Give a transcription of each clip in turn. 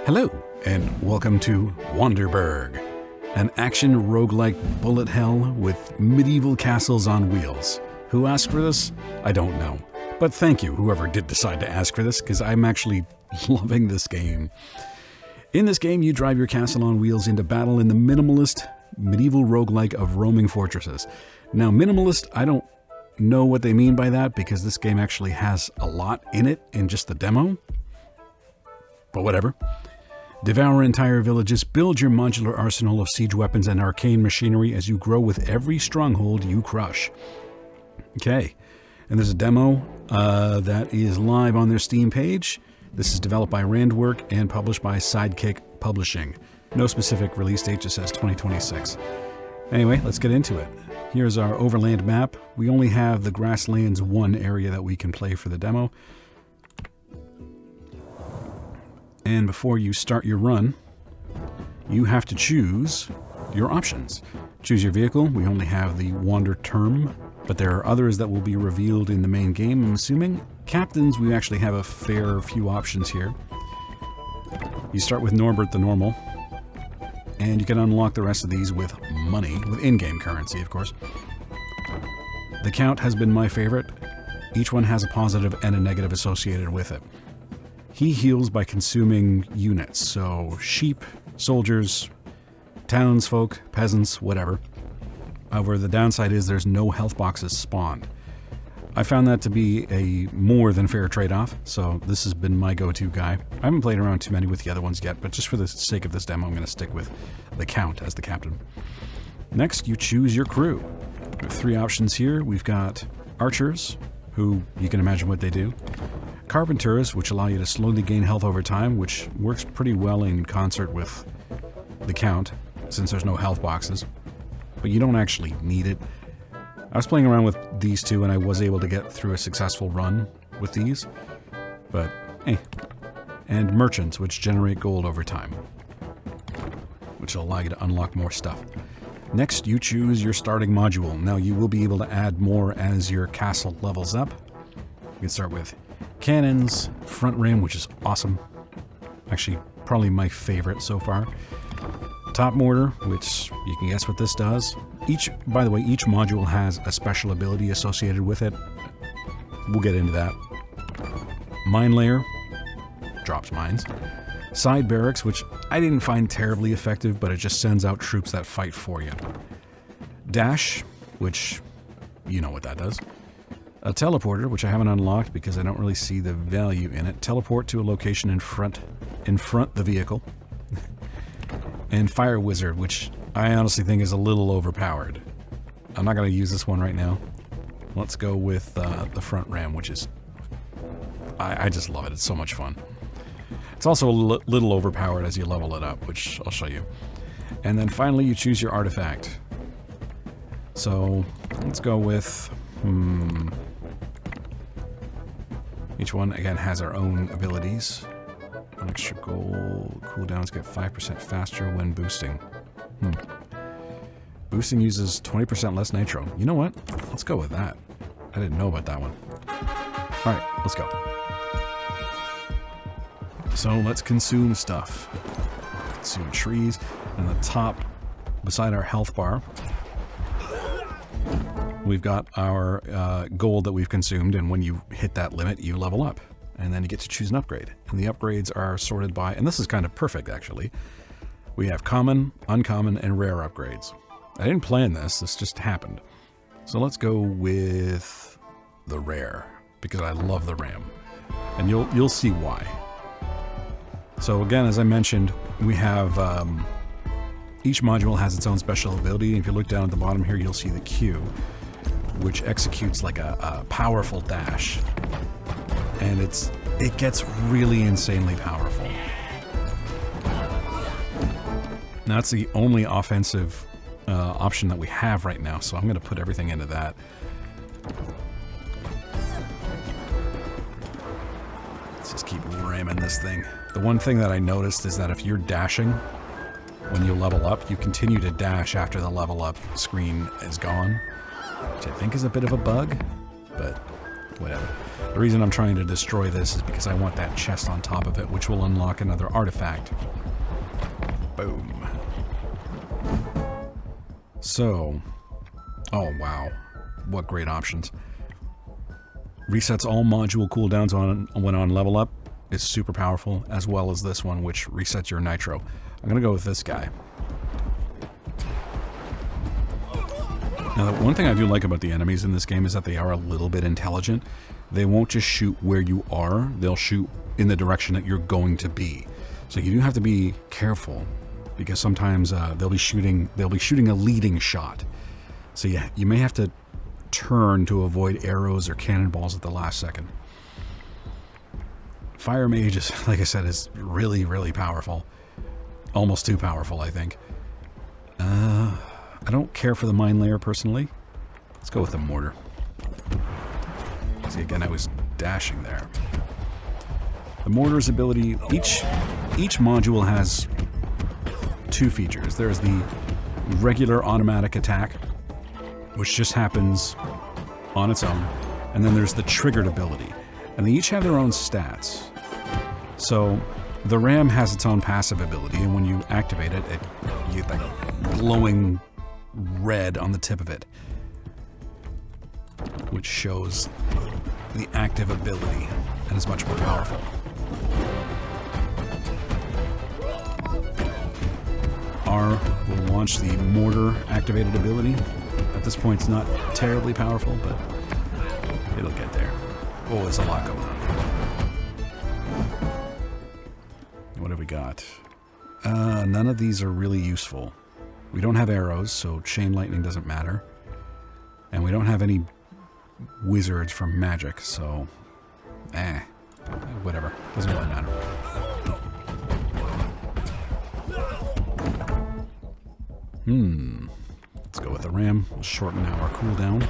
Hello, and welcome to Wanderburg, an action roguelike bullet hell with medieval castles on wheels. Who asked for this? I don't know. But thank you, whoever did decide to ask for this, because I'm actually loving this game. In this game, you drive your castle on wheels into battle in the minimalist medieval roguelike of roaming fortresses. Now, minimalist, I don't know what they mean by that, because this game actually has a lot in it in just the demo. But whatever. Devour entire villages, build your modular arsenal of siege weapons and arcane machinery as you grow with every stronghold you crush. Okay, and there's a demo that is live on their Steam page. This is developed by Randwerk and published by Sidekick Publishing. No specific release date, just says 2026. Anyway, let's get into it. Here's our overland map. We only have the Grasslands 1 area that we can play for the demo. And before you start your run, you have to choose your options. Choose your vehicle. We only have the Wander term, but there are others that will be revealed in the main game, I'm assuming. Captains, we actually have a fair few options here. You start with Norbert the Normal, and you can unlock the rest of these with money, with in-game currency, of course. The Count has been my favorite. Each one has a positive and a negative associated with it. He heals by consuming units, so sheep, soldiers, townsfolk, peasants, whatever. However, the downside is there's no health boxes spawned. I found that to be a more than fair trade-off, so this has been my go-to guy. I haven't played around too many with the other ones yet, but just for the sake of this demo, I'm going to stick with the Count as the captain. Next, you choose your crew. We have 3 options here. We've got archers, who you can imagine what they do. Carpenters, which allow you to slowly gain health over time, which works pretty well in concert with the Count, since there's no health boxes. But you don't actually need it. I was playing around with these two, and I was able to get through a successful run with these. But, hey. And merchants, which generate gold over time, which will allow you to unlock more stuff. Next, you choose your starting module. Now, you will be able to add more as your castle levels up. You can start with cannons, front ram, which is awesome. Actually, probably my favorite so far. Top mortar, which you can guess what this does. By the way, each module has a special ability associated with it. We'll get into that. Mine layer, drops mines. Side barracks, which I didn't find terribly effective, but it just sends out troops that fight for you. Dash, which you know what that does. A teleporter, which I haven't unlocked because I don't really see the value in it. Teleport to a location in front the vehicle. And Fire Wizard, which I honestly think is a little overpowered. I'm not going to use this one right now. Let's go with the front ram, which is... I just love it. It's so much fun. It's also a little overpowered as you level it up, which I'll show you. And then finally, you choose your artifact. So, let's go with... Each one, again, has our own abilities. One extra gold cooldowns get 5% faster when boosting. Boosting uses 20% less nitro. You know what? Let's go with that. I didn't know about that one. Alright, let's go. So let's consume stuff. Consume trees. And the top, beside our health bar, we've got our gold that we've consumed, and when you hit that limit, you level up. And then you get to choose an upgrade. And the upgrades are sorted by, and this is kind of perfect actually, we have common, uncommon, and rare upgrades. I didn't plan this just happened. So let's go with the rare, because I love the ram. And you'll see why. So again, as I mentioned, we have, each module has its own special ability. And if you look down at the bottom here, you'll see the Q, which executes like a powerful dash. And it gets really insanely powerful. Now, that's the only offensive option that we have right now, so I'm going to put everything into that. Let's just keep ramming this thing. The one thing that I noticed is that if you're dashing when you level up, you continue to dash after the level up screen is gone, which I think is a bit of a bug, but whatever. The reason I'm trying to destroy this is because I want that chest on top of it, which will unlock another artifact. Boom. So, oh wow, what great options. Resets all module cooldowns when on level up is super powerful, as well as this one, which resets your nitro. I'm gonna go with this guy. Now, the one thing I do like about the enemies in this game is that they are a little bit intelligent. They won't just shoot where you are, they'll shoot in the direction that you're going to be. So you do have to be careful, because sometimes they'll be shooting a leading shot. So you may have to turn to avoid arrows or cannonballs at the last second. Fire Mage is, like I said, is really, really powerful. Almost too powerful, I think. I don't care for the mine layer personally. Let's go with the mortar. See, again, I was dashing there. The mortar's ability, each module has two features. There's the regular automatic attack, which just happens on its own, and then there's the triggered ability. And they each have their own stats. So the ram has its own passive ability, and when you activate it, you get that glowing red on the tip of it, which shows the active ability and is much more powerful. R will launch the mortar activated ability. At this point, it's not terribly powerful, but it'll get there. Oh, there's a lot going on. What have we got? None of these are really useful. We don't have arrows, so chain lightning doesn't matter. And we don't have any wizards from magic, so whatever. Doesn't really matter. Let's go with the ram. We'll shorten our cooldown.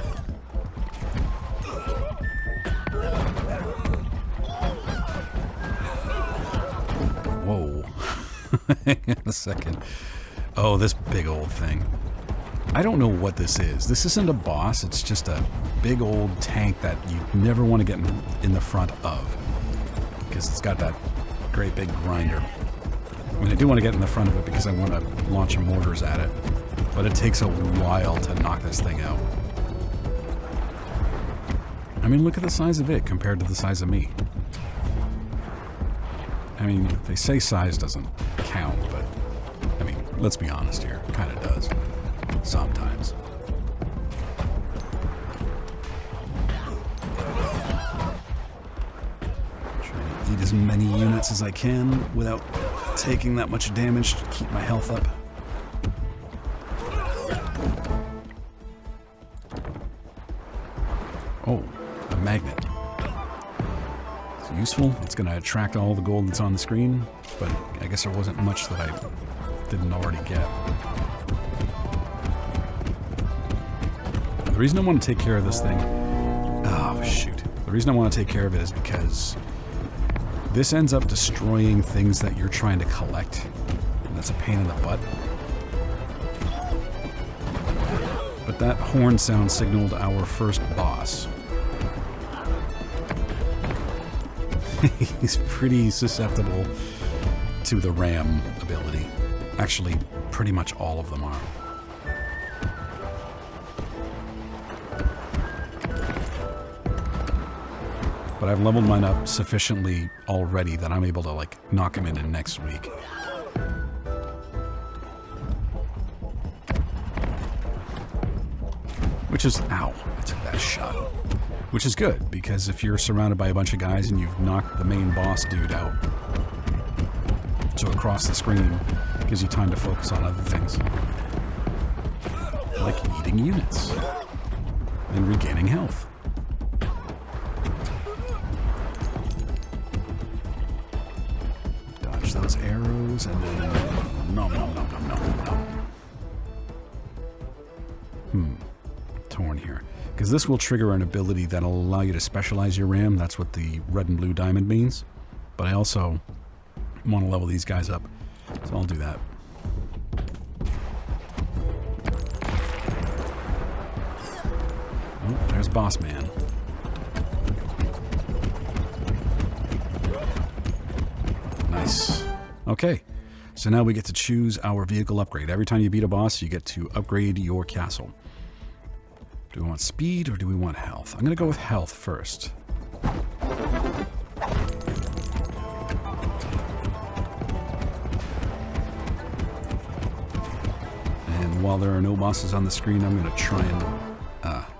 Whoa. Hang on a second. Oh, this big old thing. I don't know what this is. This isn't a boss. It's just a big old tank that you never want to get in the front of, because it's got that great big grinder. I mean, I do want to get in the front of it because I want to launch mortars at it, but it takes a while to knock this thing out. I mean, look at the size of it compared to the size of me. I mean, they say size doesn't count, but I mean, let's be honest here. It kind of does. Sometimes. Try to eat as many units as I can without taking that much damage to keep my health up. Oh, a magnet. It's useful. It's going to attract all the gold that's on the screen, but I guess there wasn't much that I didn't already get. The reason I want to take care of this thing... Oh, shoot. The reason I want to take care of it is because this ends up destroying things that you're trying to collect. And that's a pain in the butt. But that horn sound signaled our first boss. He's pretty susceptible to the ram ability. Actually, pretty much all of them are. But I've leveled mine up sufficiently already that I'm able to, like, knock him into next week. Which is... Ow, I took that shot. Which is good, because if you're surrounded by a bunch of guys and you've knocked the main boss dude out, so across the screen gives you time to focus on other things. Like eating units. And regaining health. Those arrows and then nom nom nom nom nom nom. Torn here. Because this will trigger an ability that'll allow you to specialize your ram. That's what the red and blue diamond means. But I also want to level these guys up. So I'll do that. Oh, there's Boss Man. Nice. Okay, so now we get to choose our vehicle upgrade. Every time you beat a boss, you get to upgrade your castle. Do we want speed or do we want health? I'm going to go with health first. And while there are no bosses on the screen, I'm going to try and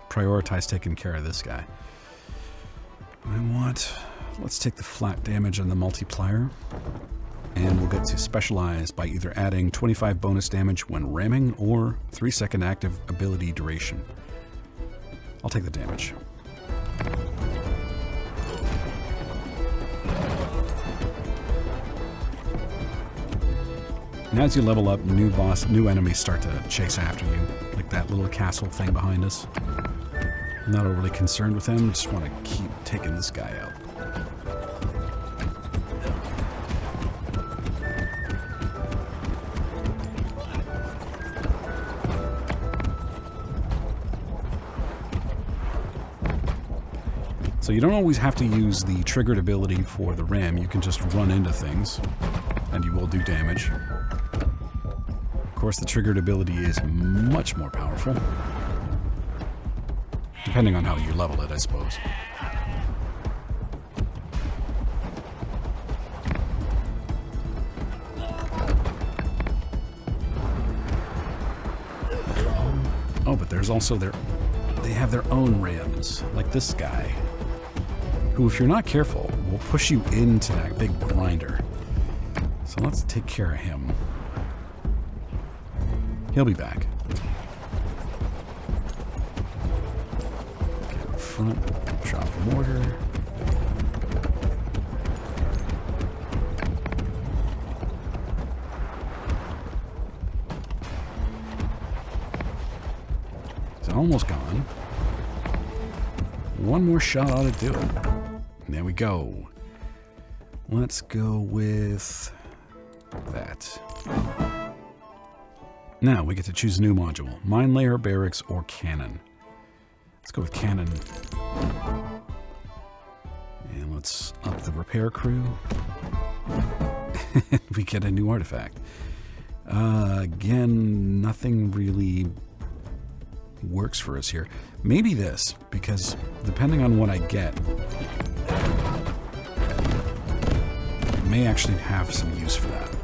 prioritize taking care of this guy. Let's take the flat damage on the multiplier. And we'll get to specialize by either adding 25 bonus damage when ramming or 3-second active ability duration. I'll take the damage. And as you level up, new enemies start to chase after you, like that little castle thing behind us. I'm not overly concerned with him, just want to keep taking this guy out. So you don't always have to use the triggered ability for the ram. You can just run into things, and you will do damage. Of course, the triggered ability is much more powerful. Depending on how you level it, I suppose. Oh, but there's also they have their own rams, like this guy, who, if you're not careful, will push you into that big grinder. So let's take care of him. He'll be back. Get in front, drop the mortar. It's almost gone. One more shot ought to do it. There we go. Let's go with that. Now we get to choose a new module. Mine layer, barracks, or cannon. Let's go with cannon. And let's up the repair crew. We get a new artifact. Again, nothing really works for us here. Maybe this, because depending on what I get, it may actually have some use for that.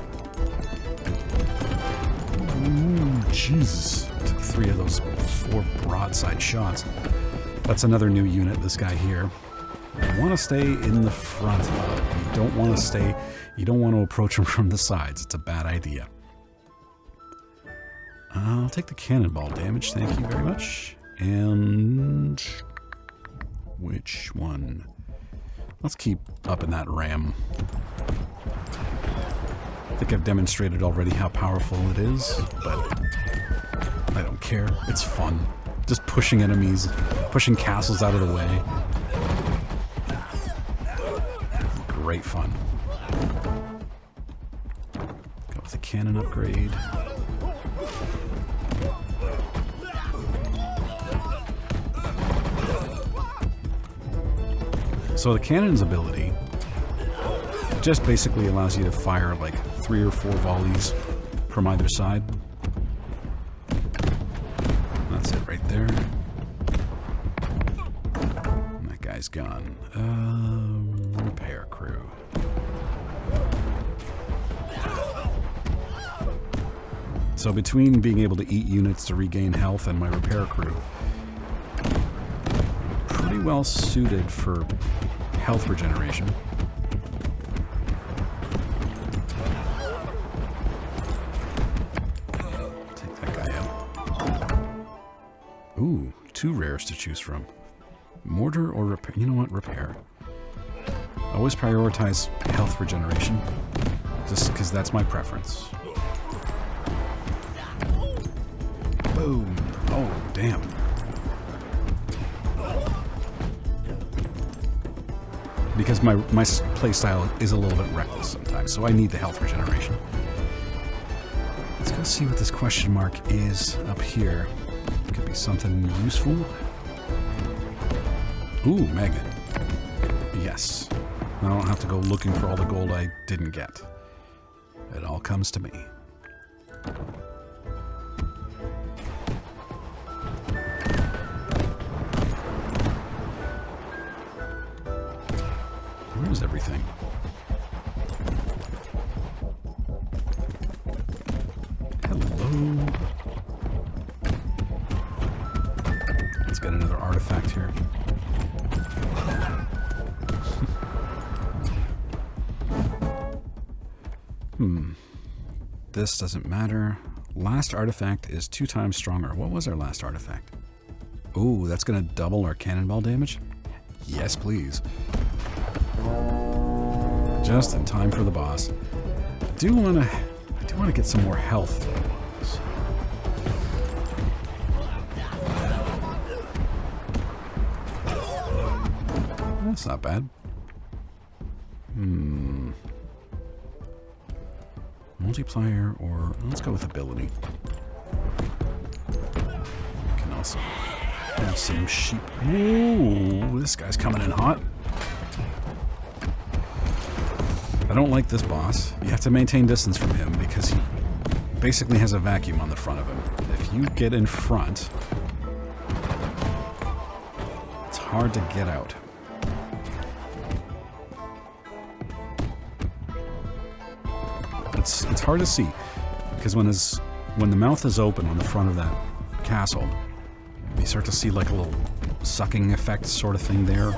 Ooh, Jesus. Took 3 of those 4 broadside shots. That's another new unit, this guy here. You want to stay in the front. You don't want to approach him from the sides. It's a bad idea. I'll take the cannonball damage, thank you very much. And which one? Let's keep up in that ram. I think I've demonstrated already how powerful it is, but I don't care. It's fun. Just pushing enemies, pushing castles out of the way. Great fun. Go with the cannon upgrade. So the cannon's ability just basically allows you to fire like 3 or 4 volleys from either side. That's it right there. And that guy's gone. Repair crew. So between being able to eat units to regain health and my repair crew, pretty well suited for health regeneration. Take that guy out. Ooh, 2 rares to choose from. Mortar or repair? You know what? Repair. Always prioritize health regeneration, just because that's my preference. Boom. Oh, damn. Because my playstyle is a little bit reckless sometimes, so I need the health regeneration. Let's go see what this question mark is up here. Could be something useful. Ooh, magnet. Yes. I don't have to go looking for all the gold I didn't get. It all comes to me. Where's everything? Hello. Let's get another artifact here. This doesn't matter. Last artifact is 2 times stronger. What was our last artifact? Ooh, that's gonna double our cannonball damage? Yes, please. Just in time for the boss. I do wanna get some more health. That's not bad. Multiplier, or let's go with ability. We can also have some sheep. Ooh, this guy's coming in hot. I don't like this boss. You have to maintain distance from him because he basically has a vacuum on the front of him. If you get in front, it's hard to get out. It's hard to see because when the mouth is open on the front of that castle, you start to see like a little sucking effect sort of thing there.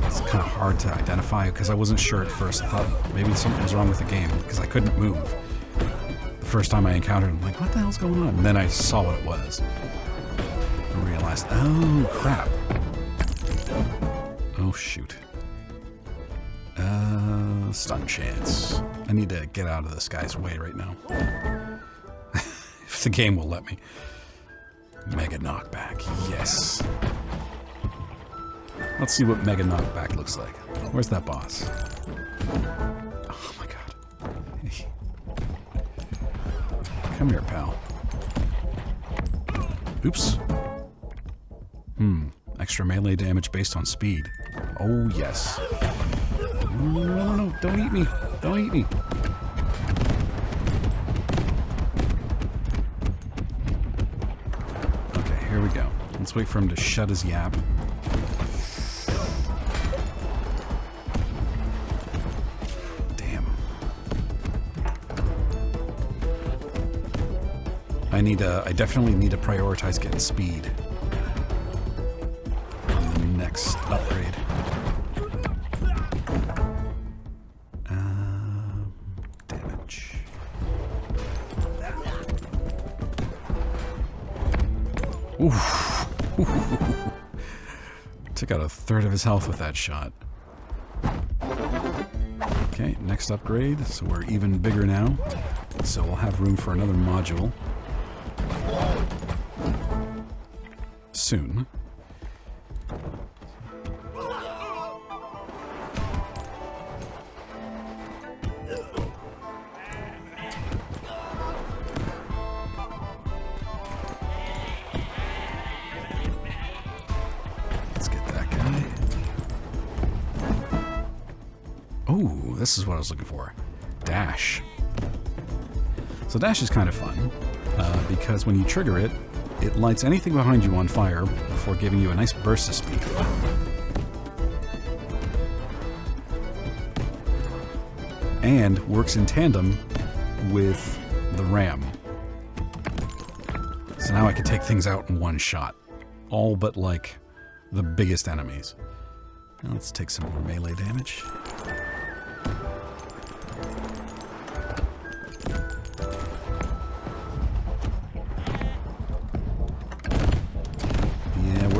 It's kind of hard to identify because I wasn't sure at first. I thought maybe something was wrong with the game because I couldn't move. The first time I encountered him, I'm like, what the hell's going on? And then I saw what it was and realized, oh crap. Oh shoot. Stun chance. I need to get out of this guy's way right now. If the game will let me. Mega knockback, yes. Let's see what Mega knockback looks like. Where's that boss? Oh my god. Come here, pal. Oops. Extra melee damage based on speed. Oh yes. No, don't eat me. Don't eat me. Okay, here we go. Let's wait for him to shut his yap. Damn. I definitely need to prioritize getting speed on the next upgrade. Damage. Oof. Took out 1/3 of his health with that shot. Okay, next upgrade. So we're even bigger now. So we'll have room for another module soon. Oh, this is what I was looking for. Dash. So dash is kind of fun, because when you trigger it, it lights anything behind you on fire before giving you a nice burst of speed. And works in tandem with the ram. So now I can take things out in one shot. All but, like, the biggest enemies. Now let's take some more melee damage.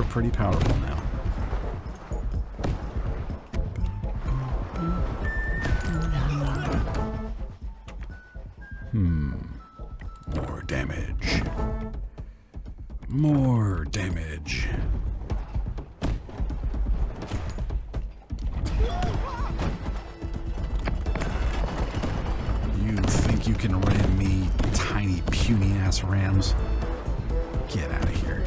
Pretty powerful now. More damage. More damage. You think you can ram me, tiny puny ass rams? Get out of here.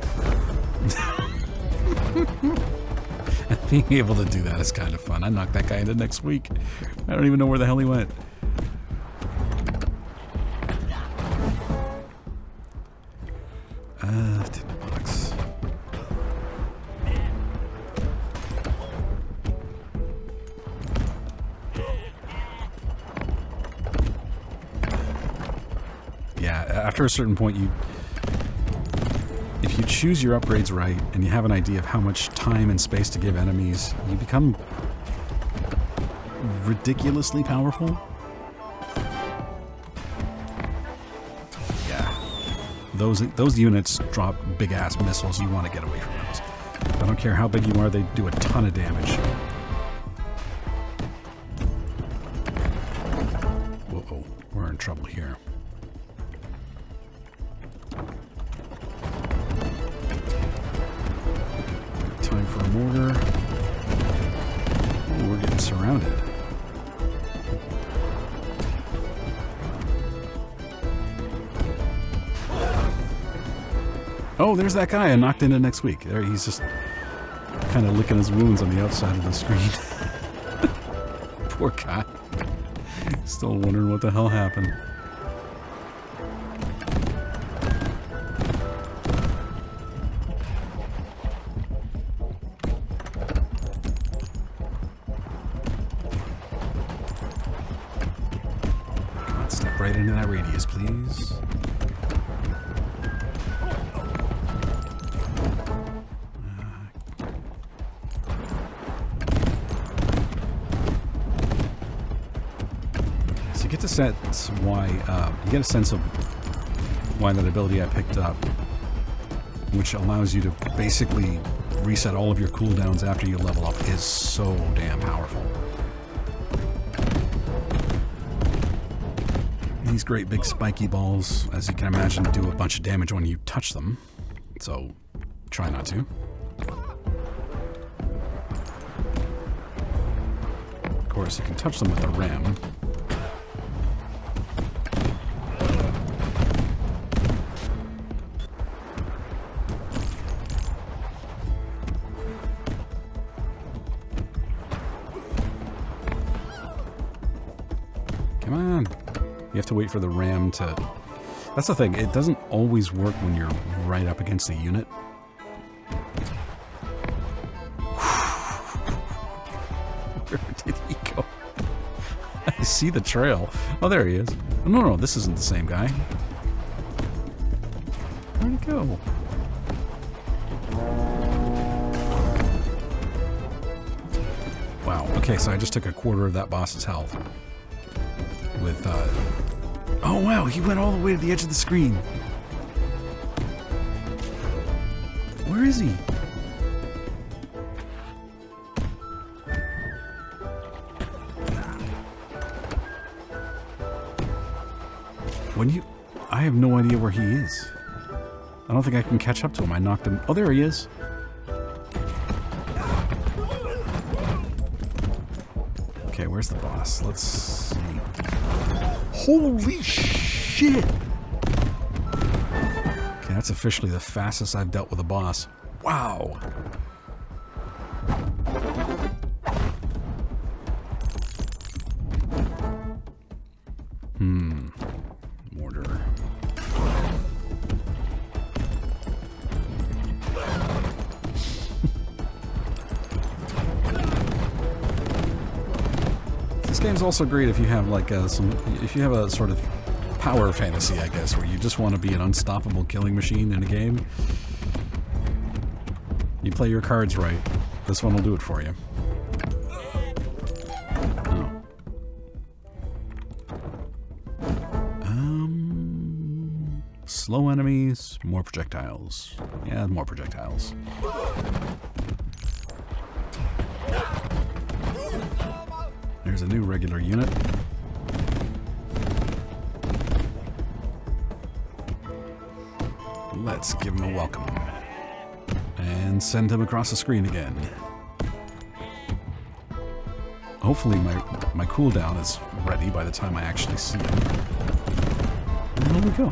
Being able to do that is kind of fun. I knocked that guy into next week. I don't even know where the hell he went. Tinderbox. Yeah, after a certain point, if you choose your upgrades right and you have an idea of how much time and space to give enemies, you become ridiculously powerful. Yeah. Those units drop big-ass missiles. You want to get away from those. I don't care how big you are, they do a ton of damage. Whoa, we're in trouble here. Time for a mortar. Ooh, we're getting surrounded. Oh, there's that guy I knocked into next week. There, he's just kind of licking his wounds on the outside of the screen. Poor guy. Still wondering what the hell happened. Come on, step right into that radius, please. You get a sense why you get a sense of why that ability I picked up, which allows you to basically reset all of your cooldowns after you level up, is so damn powerful. These great big spiky balls, as you can imagine, do a bunch of damage when you touch them, so try not to. Of course, you can touch them with a ram. Come on. You have to wait for the ram to... That's the thing. It doesn't always work when you're right up against the unit. Where did he go? I see the trail. Oh, there he is. Oh, no, this isn't the same guy. Where'd he go? Wow. Okay, so I just took a quarter of that boss's health. With, oh wow, he went all the way to the edge of the screen. Where is he? I have no idea where he is. I don't think I can catch up to him. I knocked him. Oh, there he is. Okay, where's the boss? Let's see. Holy shit! Okay, that's officially the fastest I've dealt with a boss. Wow! Mortar. This game's also great if you have like if you have a sort of power fantasy, I guess, where you just want to be an unstoppable killing machine in a game. You play your cards right. This one will do it for you. Slow enemies, more projectiles. Yeah, more projectiles. There's a new regular unit. Let's give him a welcome. And send him across the screen again. Hopefully my cooldown is ready by the time I actually see him. And there we go.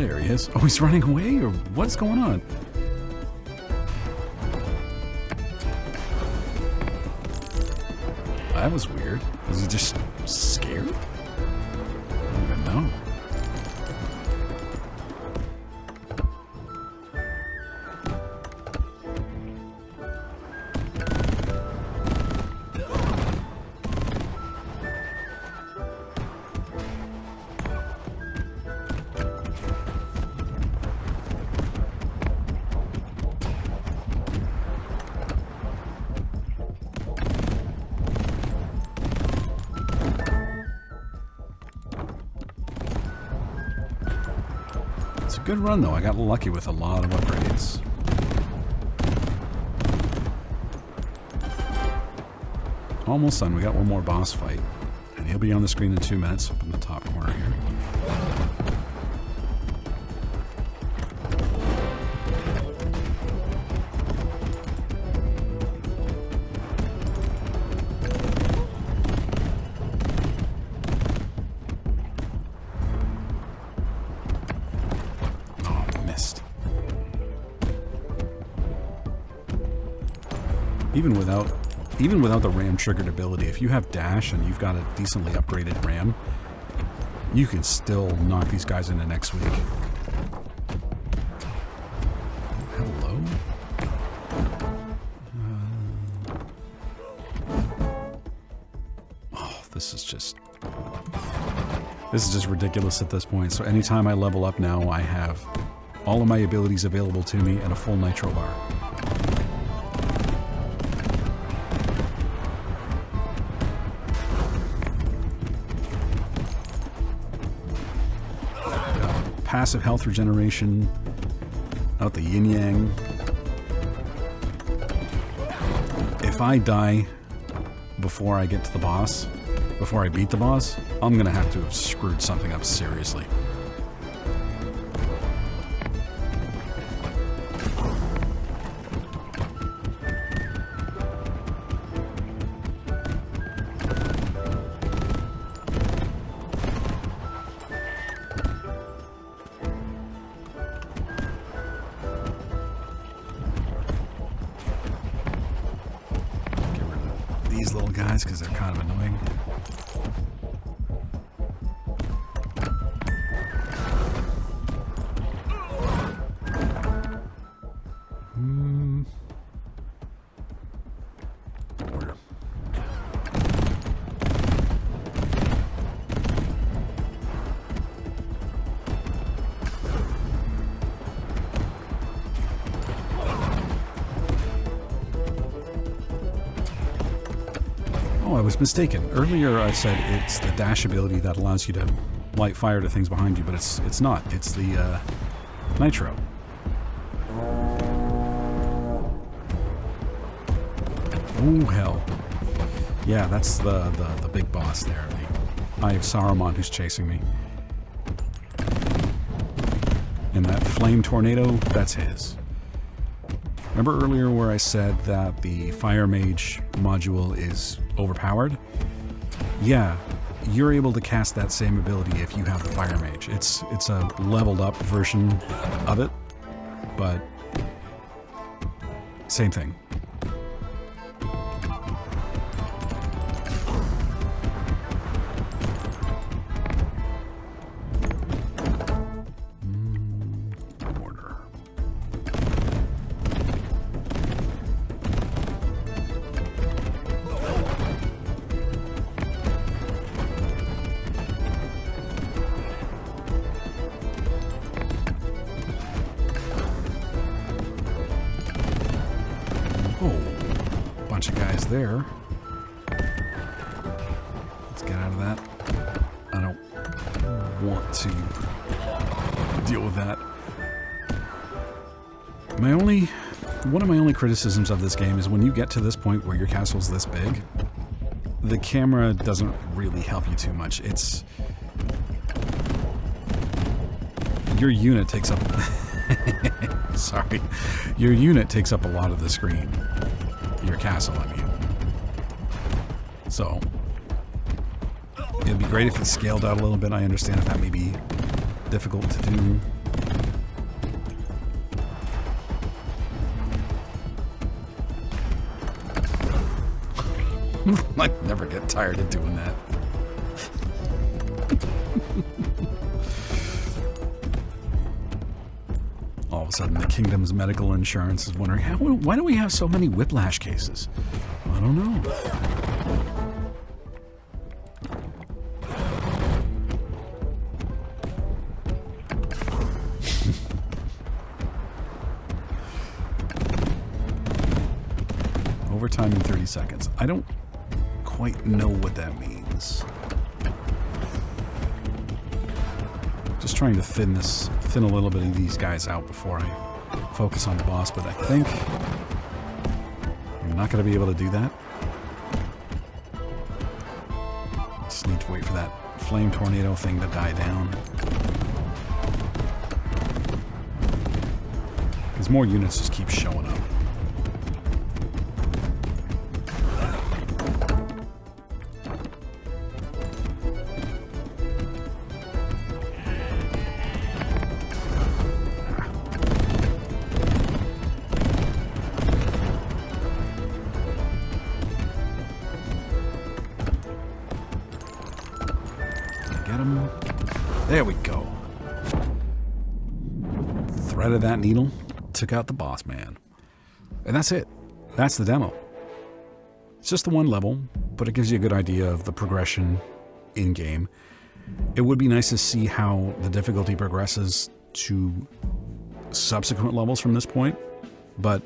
There he is. Oh, he's running away? Or what's going on? That was weird. Is he just scared? I don't even know. Good run though. I got lucky with a lot of upgrades. Almost done. We got one more boss fight. And he'll be on the screen in 2 minutes up in the top corner here. Even without the RAM triggered ability, if you have dash and you've got a decently upgraded RAM, you can still knock these guys into next week. Hello? Oh, this is just ridiculous at this point. So anytime I level up now, I have all of my abilities available to me and a full nitro bar. Passive health regeneration, out the yin yang. If I die before I get to the boss, before I beat the boss, I'm gonna have to have screwed something up seriously. Little guys because they're kind of annoying. I was mistaken. Earlier I said it's the dash ability that allows you to light fire to things behind you, but it's not. It's the nitro. Oh hell. Yeah, that's the big boss there. The Eye of Saruman who's chasing me. And that flame tornado, that's his. Remember earlier where I said that the Fire Mage module is overpowered? Yeah, you're able to cast that same ability if you have the Fire Mage. It's a leveled up version of it, but same thing. Bunch of guys there. Let's get out of that. I don't want to deal with that. One of my only criticisms of this game is when you get to this point where your castle's this big, the camera doesn't really help you too much. Your unit takes up sorry. Your unit takes up a lot of the screen. Your castle, I mean. So, it'd be great if it scaled out a little bit. I understand if that may be difficult to do I never get tired of doing that. All of a sudden, the Kingdom's medical insurance is wondering, why do we have so many whiplash cases? I don't know. Overtime in 30 seconds. I don't quite know what that means. Just trying to thin a little bit of these guys out before I focus on the boss, but I think I'm not going to be able to do that. Just need to wait for that flame tornado thing to die down. Because more units just keep showing up. There we go. Threaded that needle, took out the boss man. And that's it. That's the demo. It's just the one level, but it gives you a good idea of the progression in-game. It would be nice to see how the difficulty progresses to subsequent levels from this point, but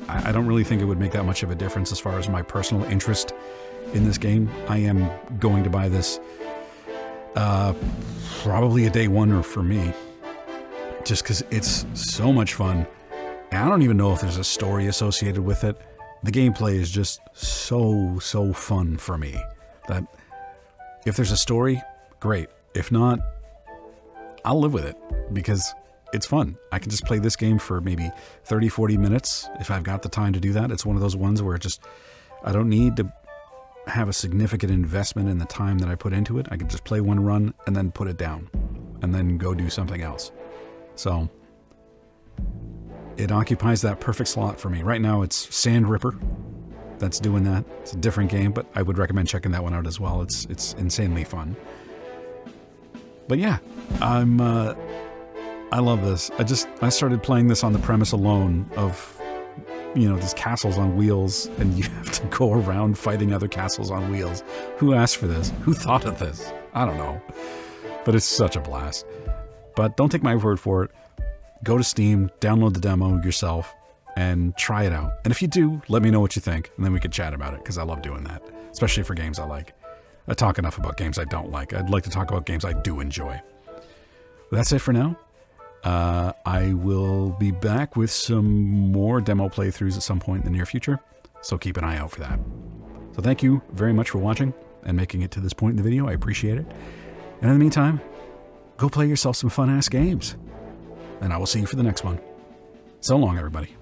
I don't really think it would make that much of a difference as far as my personal interest in this game. I am going to buy this probably a day one for me, just because it's so much fun. And I don't even know if there's a story associated with it. The gameplay is just so fun for me that if there's a story, great. If not, I'll live with it because it's fun. I can just play this game for maybe 30-40 minutes if I've got the time to do that. It's one of those ones where I don't need to have a significant investment in the time that I put into it. I can just play one run and then put it down and then go do something else. So it occupies that perfect slot for me. Right now it's Sand Ripper that's doing that. It's a different game, but I would recommend checking that one out as well. It's insanely fun. But yeah, I love this. I started playing this on the premise alone of, these castles on wheels, and you have to go around fighting other castles on wheels. Who asked for this? Who thought of this? I don't know. But it's such a blast. But don't take my word for it. Go to Steam, download the demo yourself, and try it out. And if you do, let me know what you think, and then we can chat about it, because I love doing that, especially for games I like. I talk enough about games I don't like. I'd like to talk about games I do enjoy. But that's it for now. I will be back with some more demo playthroughs at some point in the near future, so keep an eye out for that. So thank you very much for watching and making it to this point in the video. I appreciate it. And in the meantime, go play yourself some fun-ass games. And I will see you for the next one. So long, everybody.